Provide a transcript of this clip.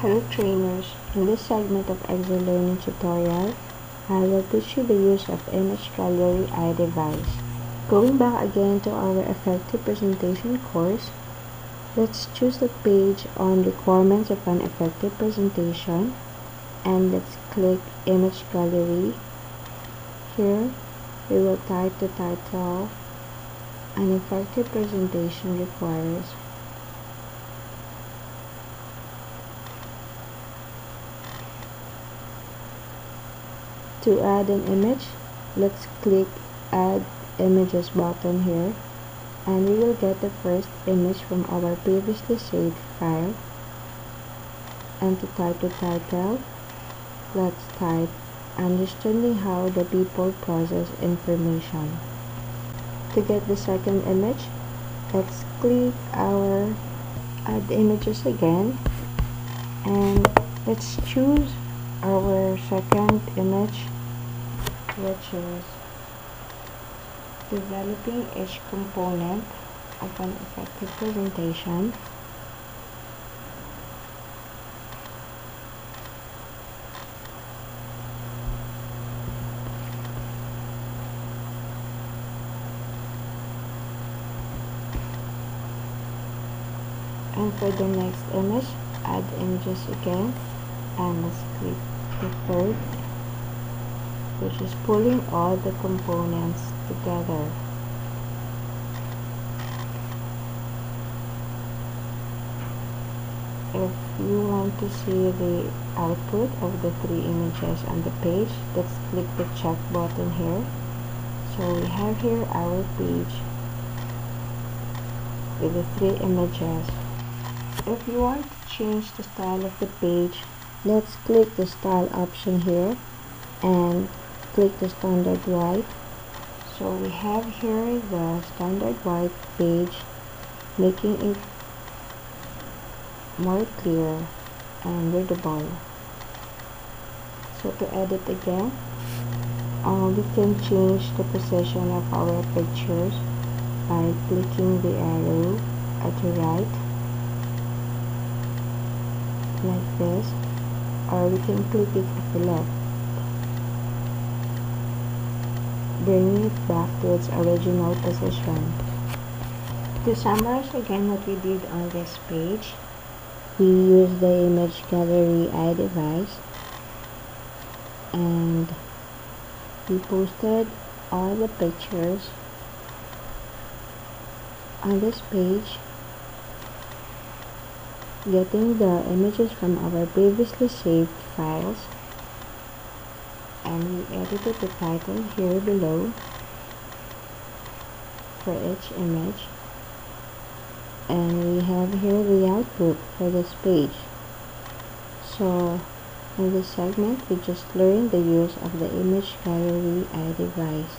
Hello trainers, in this segment of Excel Learning tutorial, I will teach you the use of Image Gallery iDevice. Going back again to our effective presentation course, let's choose the page on requirements of an effective presentation and let's click Image Gallery. Here, we will type the title, An Effective Presentation Requires. To add an image, let's click Add Images button here, and we will get the first image from our previously saved file. And to type the title, let's type Understanding How the People Process Information. To get the second image, let's click our Add Images again, and let's choose our second image, which is developing each component of an effective presentation. And for the next image, add images again, and let's click the third, which is pulling all the components together. If you want to see the output of the three images on the page, let's click the check button here. So we have here our page with the three images. If you want to change the style of the page, let's click the style option here and click the standard white. So we have here the standard white page, making it more clear and readable. So to edit again, we can change the position of our pictures by clicking the arrow at the right, like this, or we can click it at the left, bringing it back to its original position. To summarize again what we did on this page, we used the Image Gallery iDevice and we posted all the pictures on this page, getting the images from our previously saved files, and we edited the title here below for each image, and we have here the output for this page. So in this segment, we just learned the use of the Image Gallery iDevice.